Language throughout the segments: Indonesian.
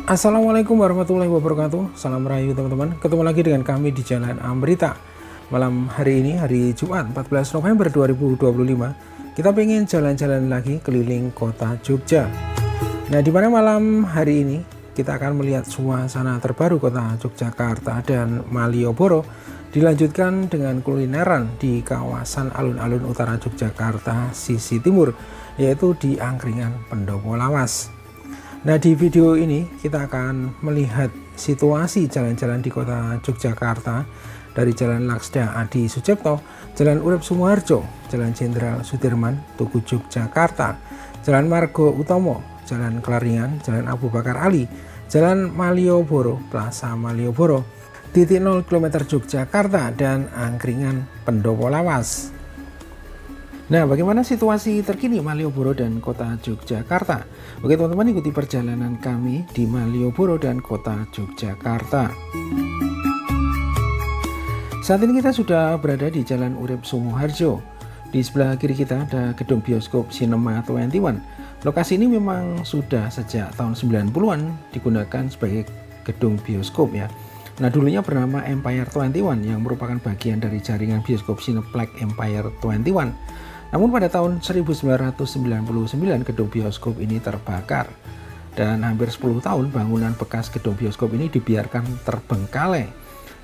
Assalamualaikum warahmatullahi wabarakatuh. Salam rahayu teman-teman. Ketemu lagi dengan kami di Jalan Amrita. Malam hari ini, hari Jumat 14 November 2025, kita pengen jalan-jalan lagi keliling kota Jogja. Nah, di mana malam hari ini kita akan melihat suasana terbaru kota Yogyakarta dan Malioboro, dilanjutkan dengan kulineran di kawasan alun-alun utara Yogyakarta sisi timur, yaitu di Angkringan Pendopo Lawas. Nah, di video ini kita akan melihat situasi jalan-jalan di kota Yogyakarta dari Jalan Laksda Adi Sucipto, Jalan Urip Sumoharjo, Jalan Jenderal Sudirman, Tugu Yogyakarta, Jalan Margo Utomo, Jalan Klaringan, Jalan Abu Bakar Ali, Jalan Malioboro, Plaza Malioboro, titik 0 km Yogyakarta, dan Angkringan Pendopo Lawas. Nah, bagaimana situasi terkini Malioboro dan kota Yogyakarta? Oke teman-teman, ikuti perjalanan kami di Malioboro dan kota Yogyakarta. Saat ini kita sudah berada di Jalan Urip Sumoharjo. Di sebelah kiri kita ada gedung bioskop Cinema 21. Lokasi ini memang sudah sejak tahun 90-an digunakan sebagai gedung bioskop ya. Nah, dulunya bernama Empire 21 yang merupakan bagian dari jaringan bioskop Cineplex Empire 21. Namun pada tahun 1999 gedung bioskop ini terbakar, dan hampir 10 tahun bangunan bekas gedung bioskop ini dibiarkan terbengkalai.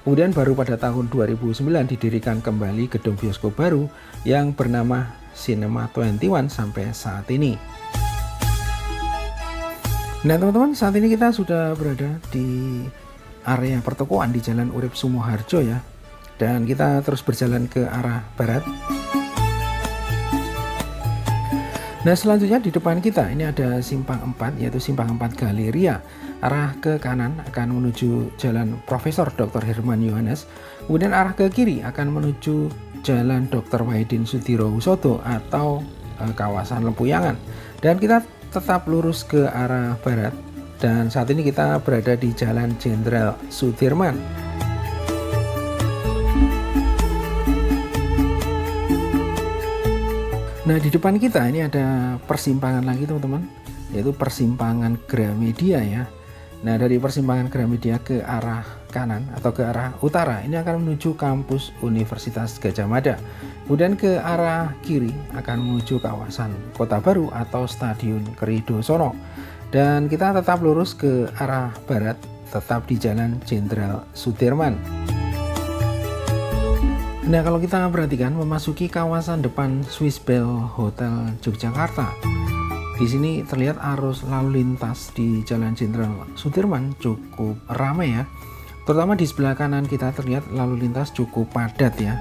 Kemudian baru pada tahun 2009 didirikan kembali gedung bioskop baru yang bernama Cinema 21 sampai saat ini. Nah teman-teman, saat ini kita sudah berada di area pertokoan di Jalan Urip Sumoharjo ya, dan kita terus berjalan ke arah barat. Nah, selanjutnya di depan kita ini ada simpang 4, yaitu simpang 4 Galeria. Arah ke kanan akan menuju Jalan Profesor Dr. Herman Yohanes, kemudian arah ke kiri akan menuju Jalan Dr. Wahidin Sudirohusodo atau kawasan Lempuyangan. Dan kita tetap lurus ke arah barat, dan saat ini kita berada di Jalan Jenderal Sudirman. Nah, di depan kita ini ada persimpangan lagi teman-teman, yaitu persimpangan Gramedia ya. Nah, dari persimpangan Gramedia ke arah kanan atau ke arah utara ini akan menuju kampus Universitas Gadjah Mada. Kemudian ke arah kiri akan menuju kawasan Kota Baru atau Stadion Keridosono. Dan kita tetap lurus ke arah barat, tetap di Jalan Jenderal Sudirman. Nah, kalau kita perhatikan memasuki kawasan depan Swiss Bell Hotel Yogyakarta, di sini terlihat arus lalu lintas di Jalan Jenderal Sudirman cukup ramai ya. Terutama di sebelah kanan kita terlihat lalu lintas cukup padat ya.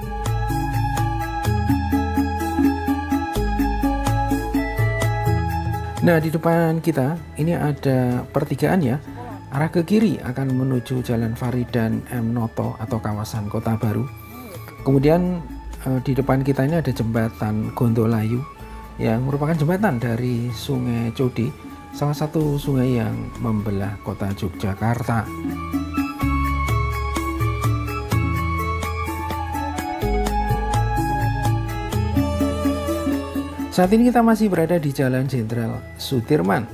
Nah, di depan kita ini ada pertigaan ya. Arah ke kiri akan menuju Jalan Faridan M. Noto atau kawasan Kota Baru. Kemudian di depan kita ini ada jembatan Gondolayu yang merupakan jembatan dari Sungai Codi, salah satu sungai yang membelah kota Yogyakarta. Saat ini kita masih berada di Jalan Jenderal Sudirman.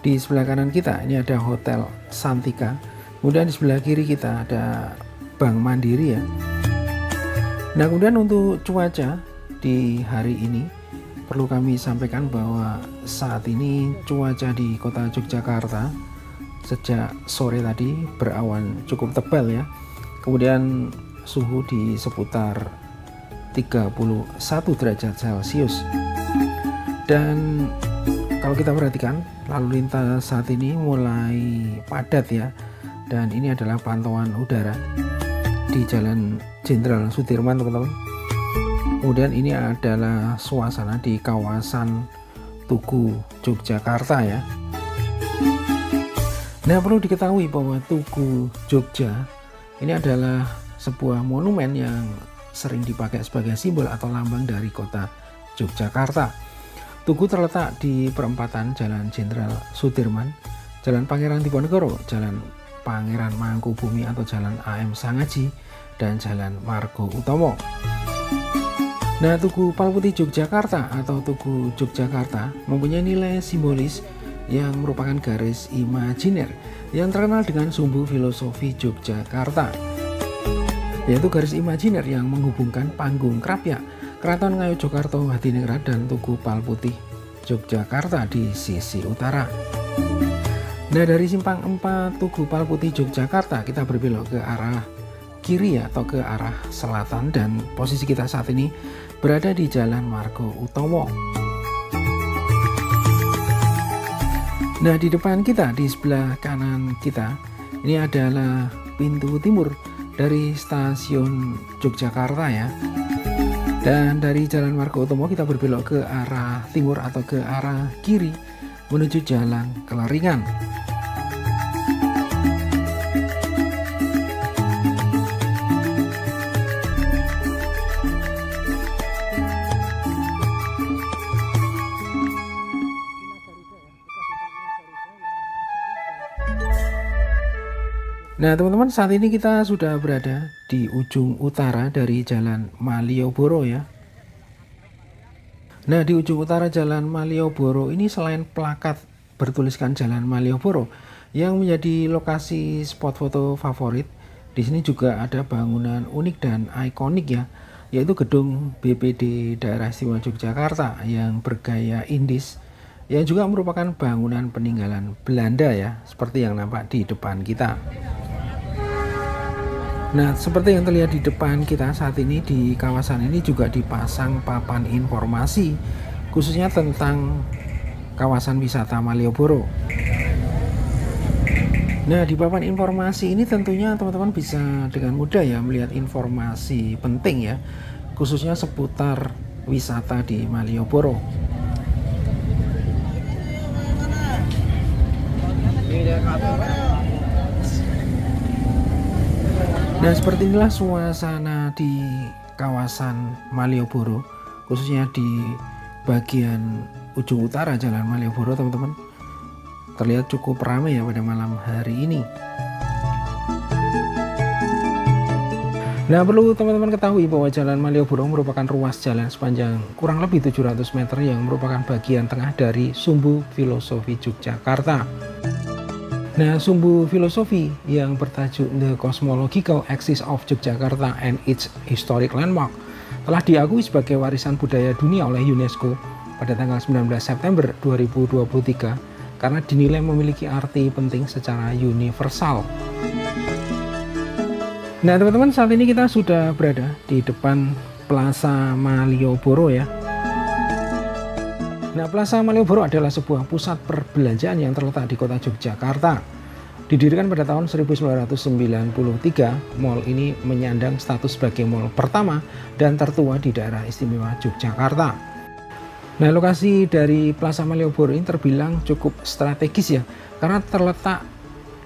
Di sebelah kanan kita ini ada Hotel Santika, kemudian di sebelah kiri kita ada Bank Mandiri ya. Nah, kemudian untuk cuaca di hari ini perlu kami sampaikan bahwa saat ini cuaca di kota Yogyakarta sejak sore tadi berawan cukup tebal ya. Kemudian suhu di seputar 31 derajat Celcius. Dan kalau kita perhatikan lalu lintas saat ini mulai padat ya. Dan ini adalah pantauan udara di Jalan Jenderal Sudirman teman-teman. Kemudian ini adalah suasana di kawasan Tugu Yogyakarta ya. Nah, perlu diketahui bahwa Tugu Jogja ini adalah sebuah monumen yang sering dipakai sebagai simbol atau lambang dari kota Yogyakarta. Tugu terletak di perempatan Jalan Jenderal Sudirman, Jalan Pangeran Diponegoro, Jalan Pangeran Mangkubumi atau Jalan AM Sangaji, dan Jalan Margo Utomo. Nah, Tugu Palputih Yogyakarta atau Tugu Yogyakarta mempunyai nilai simbolis yang merupakan garis imajiner yang terkenal dengan sumbu filosofi Yogyakarta, yaitu garis imajiner yang menghubungkan Panggung Krapyak, Keraton Ngayogyakarta Hadiningrat dan Tugu Palputih Yogyakarta di sisi utara. Nah, dari simpang 4 Tugu Palputih Yogyakarta kita berbelok ke arah kiri atau ke arah selatan, dan posisi kita saat ini berada di Jalan Margo Utomo. Nah, di depan kita, di sebelah kanan kita, ini adalah pintu timur dari stasiun Yogyakarta ya. Dan dari Jalan Margo Utomo kita berbelok ke arah timur atau ke arah kiri menuju Jalan Keleringan. Nah teman-teman, saat ini kita sudah berada di ujung utara dari Jalan Malioboro ya. Nah, di ujung utara Jalan Malioboro ini selain plakat bertuliskan Jalan Malioboro yang menjadi lokasi spot foto favorit, di sini juga ada bangunan unik dan ikonik ya, yaitu gedung BPD Daerah Istimewa Yogyakarta yang bergaya Indis, yang juga merupakan bangunan peninggalan Belanda ya, seperti yang nampak di depan kita. Nah, seperti yang terlihat di depan kita saat ini, di kawasan ini juga dipasang papan informasi khususnya tentang kawasan wisata Malioboro. Nah, di papan informasi ini tentunya teman-teman bisa dengan mudah ya melihat informasi penting ya, khususnya seputar wisata di Malioboro. Nah, seperti inilah suasana di kawasan Malioboro, khususnya di bagian ujung utara Jalan Malioboro teman-teman. Terlihat cukup ramai ya pada malam hari ini. Nah, perlu teman-teman ketahui bahwa Jalan Malioboro merupakan ruas jalan sepanjang kurang lebih 700 meter yang merupakan bagian tengah dari sumbu filosofi Yogyakarta. Nah, sumbu filosofi yang bertajuk The Cosmological Axis of Yogyakarta and its Historic Landmark telah diakui sebagai warisan budaya dunia oleh UNESCO pada tanggal 19 September 2023 karena dinilai memiliki arti penting secara universal. Nah, teman-teman, saat ini kita sudah berada di depan Plaza Malioboro ya. Nah, Plaza Malioboro adalah sebuah pusat perbelanjaan yang terletak di kota Yogyakarta. Didirikan pada tahun 1993, mal ini menyandang status sebagai mal pertama dan tertua di daerah istimewa Yogyakarta. Nah, lokasi dari Plaza Malioboro ini terbilang cukup strategis ya, karena terletak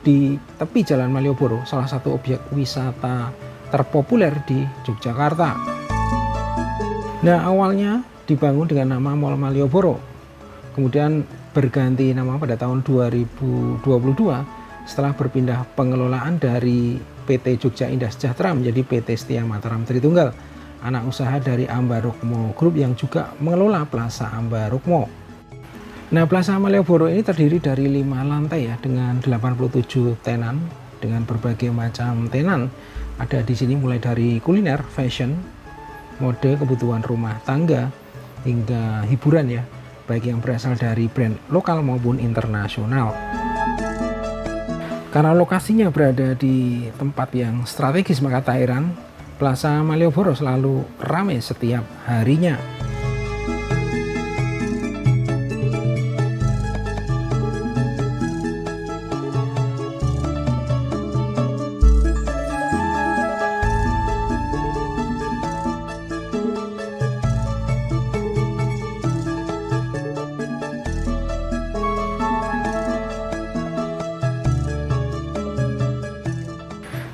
di tepi Jalan Malioboro, salah satu objek wisata terpopuler di Yogyakarta. Nah, awalnya dibangun dengan nama Mall Malioboro, kemudian berganti nama pada tahun 2022 setelah berpindah pengelolaan dari PT Jogja Indah Sejahtera menjadi PT Setia Mataram Tritunggal, anak usaha dari Ambarukmo Group yang juga mengelola Plaza Ambarukmo. Nah, Plaza Malioboro ini terdiri dari 5 lantai ya, dengan 87 tenan dengan berbagai macam tenan. Ada di sini mulai dari kuliner, fashion, mode, kebutuhan rumah tangga, hingga hiburan ya, baik yang berasal dari brand lokal maupun internasional. Karena lokasinya berada di tempat yang strategis, maka tak heran Plaza Malioboro selalu ramai setiap harinya.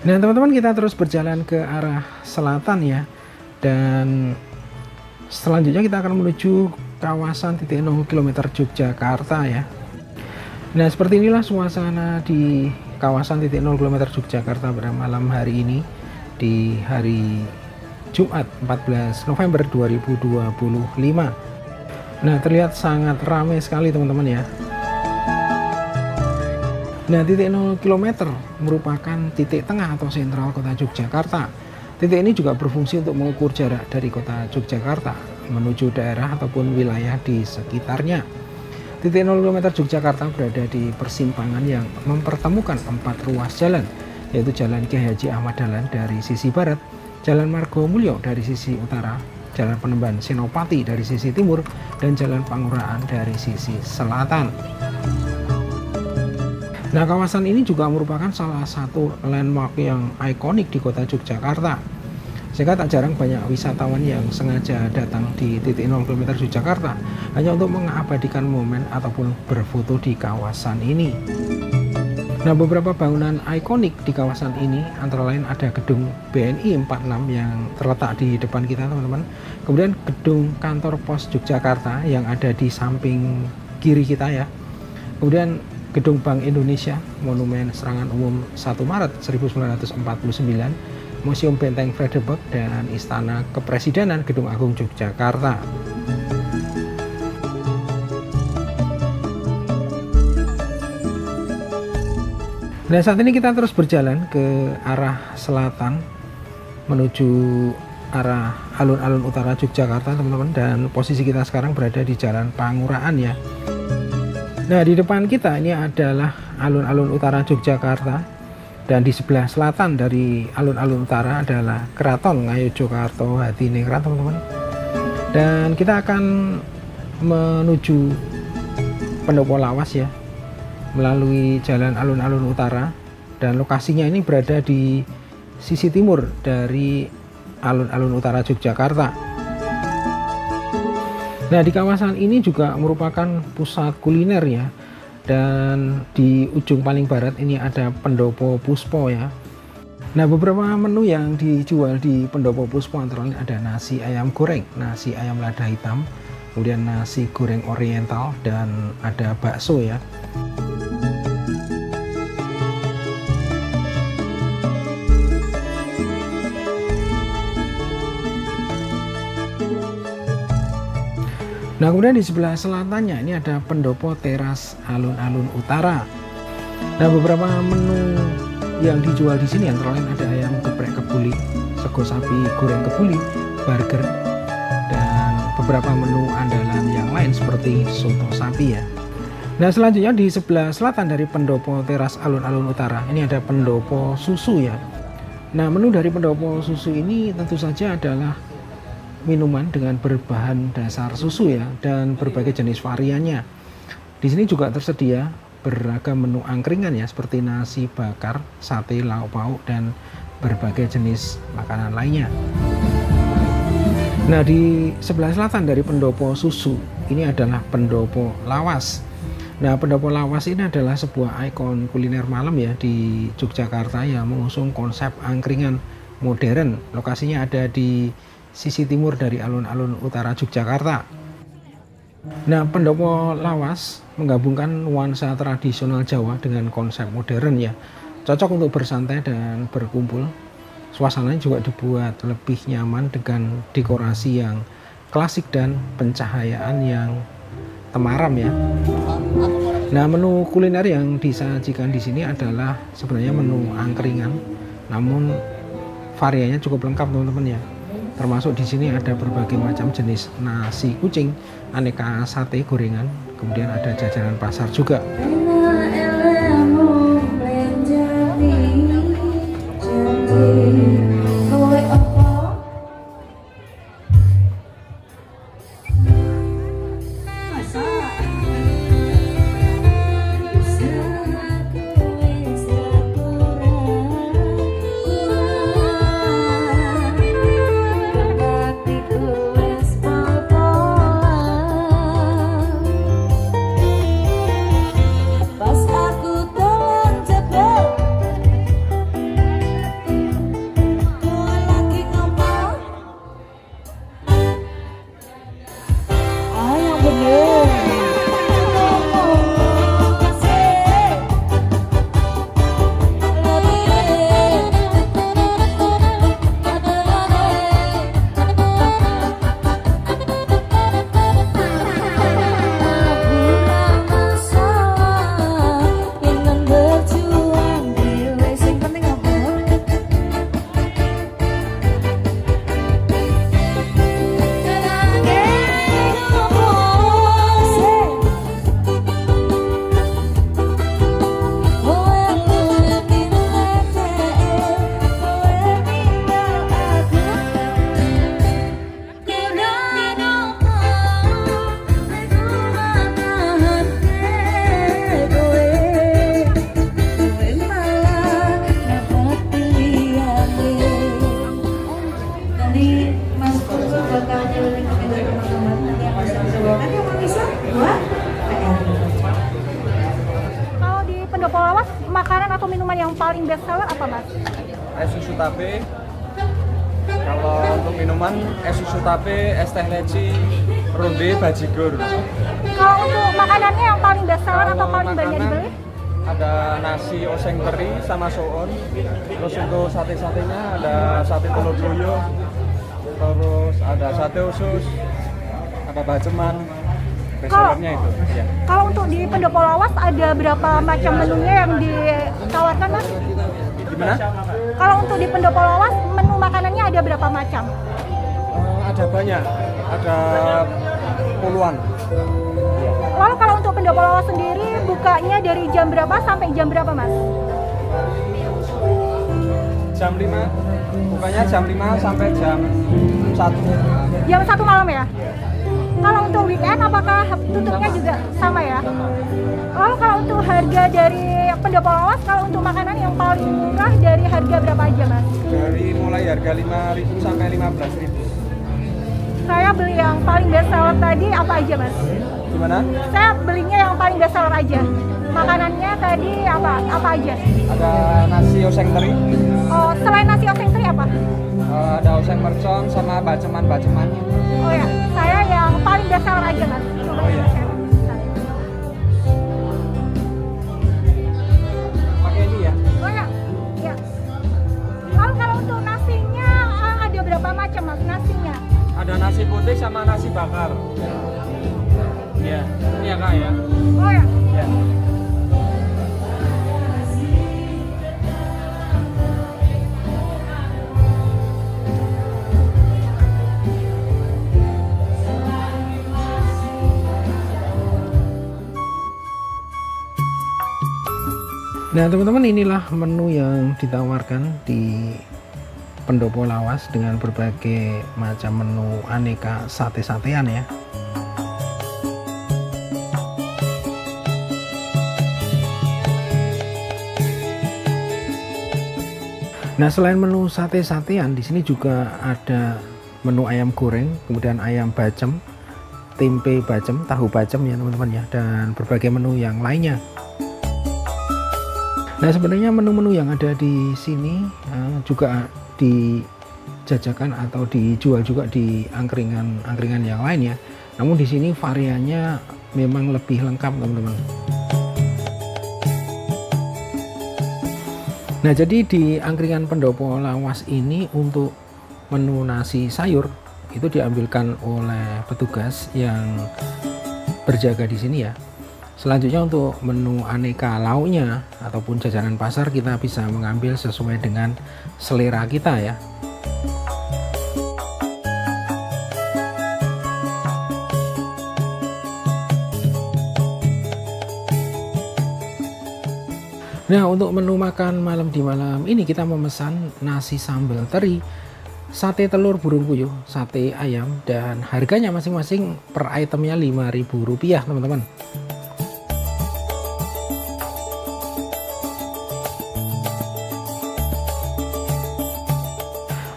Nah, teman-teman, kita terus berjalan ke arah selatan ya, dan selanjutnya kita akan menuju kawasan titik 0 km Yogyakarta ya. Nah, seperti inilah suasana di kawasan titik 0 km Yogyakarta pada malam hari ini, di hari Jumat 14 November 2025. Nah, terlihat sangat ramai sekali teman-teman ya. Nah, titik 0 km merupakan titik tengah atau sentral kota Yogyakarta. Titik ini juga berfungsi untuk mengukur jarak dari kota Yogyakarta menuju daerah ataupun wilayah di sekitarnya. Titik 0 km Yogyakarta berada di persimpangan yang mempertemukan 4 ruas jalan, yaitu Jalan Kiai Haji Ahmad Dahlan dari sisi barat, Jalan Margomulyo dari sisi utara, Jalan Penemban Senopati dari sisi timur, dan Jalan Pangurahan dari sisi selatan. Nah, kawasan ini juga merupakan salah satu landmark yang ikonik di kota Yogyakarta, sehingga tak jarang banyak wisatawan yang sengaja datang di titik 0 km Yogyakarta hanya untuk mengabadikan momen ataupun berfoto di kawasan ini. Nah, beberapa bangunan ikonik di kawasan ini antara lain ada gedung BNI 46 yang terletak di depan kita, teman-teman. Kemudian gedung kantor pos Yogyakarta yang ada di samping kiri kita ya. Kemudian gedung Bank Indonesia, Monumen Serangan Umum 1 Maret 1949, Museum Benteng Frederik, dan Istana Kepresidenan Gedung Agung Yogyakarta. Nah, saat ini kita terus berjalan ke arah selatan menuju arah alun-alun utara Yogyakarta, teman-teman, dan posisi kita sekarang berada di Jalan Pangurahan ya. Nah, di depan kita ini adalah alun-alun utara Yogyakarta, dan di sebelah selatan dari alun-alun utara adalah Keraton Ngayogyakarta Hadiningrat, teman-teman. Dan kita akan menuju Pendopo Lawas ya, melalui jalan alun-alun utara, dan lokasinya ini berada di sisi timur dari alun-alun utara Yogyakarta. Nah, di kawasan ini juga merupakan pusat kuliner ya, dan di ujung paling barat ini ada Pendopo Puspo ya. Nah, beberapa menu yang dijual di Pendopo Puspo antara lain ada nasi ayam goreng, nasi ayam lada hitam, kemudian nasi goreng oriental, dan ada bakso ya. Nah, kemudian di sebelah selatannya ini ada Pendopo Teras Alun-alun Utara. Nah, beberapa menu yang dijual di sini antara lain ada ayam geprek kebuli, sego sapi goreng kebuli, burger, dan beberapa menu andalan yang lain seperti soto sapi ya. Nah, selanjutnya di sebelah selatan dari Pendopo Teras Alun-alun Utara ini ada Pendopo Susu ya. Nah, menu dari Pendopo Susu ini tentu saja adalah minuman dengan berbahan dasar susu ya, dan berbagai jenis variannya. Di sini juga tersedia beragam menu angkringan ya, seperti nasi bakar, sate, lauk pauk, dan berbagai jenis makanan lainnya. Nah, di sebelah selatan dari Pendopo Susu ini adalah Pendopo Lawas. Nah, Pendopo Lawas ini adalah sebuah ikon kuliner malam ya di Yogyakarta yang mengusung konsep angkringan modern. Lokasinya ada di sisi timur dari alun-alun utara Yogyakarta. Nah, Pendopo Lawas menggabungkan nuansa tradisional Jawa dengan konsep modern ya. Cocok untuk bersantai dan berkumpul. Suasananya juga dibuat lebih nyaman dengan dekorasi yang klasik dan pencahayaan yang temaram ya. Nah, menu kuliner yang disajikan di sini adalah sebenarnya menu angkringan, namun variannya cukup lengkap, teman-teman ya. Termasuk di sini ada berbagai macam jenis nasi kucing, aneka sate gorengan, kemudian ada jajanan pasar juga. makanan atau minuman yang paling best seller apa Mas? Es susu tape. Kalau untuk minuman es susu tape, es teh leci, ronde, bajigur. Kalau untuk makanannya yang paling best seller atau Kalau paling banyak makanan, dibeli? ada nasi oseng teri sama soon. Terus untuk sate-satenya ada sate telur buyung. Terus ada sate usus, ada baceman. Bestsellernya itu. Ya. Kalau untuk di Pendopo Lawas ada berapa macam menunya yang ditawarkan Mas? Gimana? Kalau untuk di Pendopo Lawas menu makanannya ada berapa macam? Ada banyak, ada puluhan. Lalu kalau untuk Pendopo Lawas sendiri bukanya dari jam berapa sampai jam berapa Mas? Jam 5, bukanya jam 5 sampai jam 1. Jam 1 malam ya? Kalau untuk weekend apakah tutupnya juga sama ya? Lalu kalau untuk harga dari Pendopo Lawas, kalau untuk makanan yang paling murah dari harga berapa aja Mas? Dari mulai harga 5.000 sampai 15.000. Saya beli yang paling best seller tadi apa aja Mas? Gimana? Saya belinya yang paling best seller aja. Makanannya tadi apa aja? Ada nasi oseng teri, Oh, selain nasi oseng teri apa? ada oseng mercon sama baceman-bacemannya. Oh ya, saya yang paling best seller aja Mas. Coba Oh, iya. saya. Pakai ini ya. Oh ya, ya. Lalu kalau untuk nasinya ada berapa macam Mas nasinya? Ada nasi putih sama nasi bakar. Iya, ini ya Kak ya. Oh ya. Ya. Nah teman-teman, inilah menu yang ditawarkan di Pendopo Lawas dengan berbagai macam menu aneka sate-satean ya. Nah selain menu sate-satean, di sini juga ada menu ayam goreng, kemudian ayam bacem, tempe bacem, tahu bacem ya teman-teman ya, dan berbagai menu yang lainnya. Nah sebenarnya menu-menu yang ada di sini juga dijajakan atau dijual juga di angkringan yang lain ya. Namun di sini variannya memang lebih lengkap teman-teman. Nah jadi di angkringan Pendopo Lawas ini untuk menu nasi sayur itu diambilkan oleh petugas yang berjaga di sini ya. Selanjutnya untuk menu aneka lauknya ataupun jajanan pasar kita bisa mengambil sesuai dengan selera kita ya. Nah untuk menu makan malam di malam ini kita memesan nasi sambal teri, sate telur burung puyuh, sate ayam, dan harganya masing-masing per itemnya Rp5.000 teman-teman.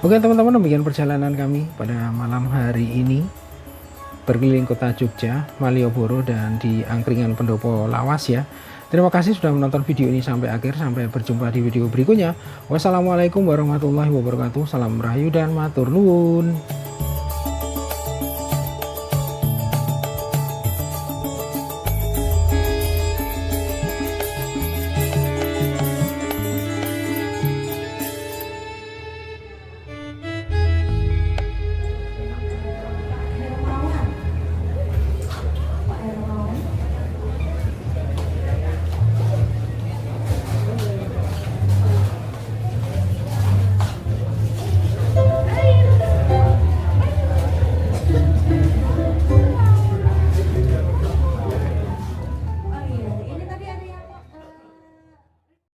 Oke teman-teman, demikian perjalanan kami pada malam hari ini berkeliling kota Jogja, Malioboro, dan di angkringan Pendopo Lawas ya. Terima kasih sudah menonton video ini sampai akhir. Sampai berjumpa di video berikutnya. Wassalamualaikum warahmatullahi wabarakatuh. Salam rahayu dan matur nuwun.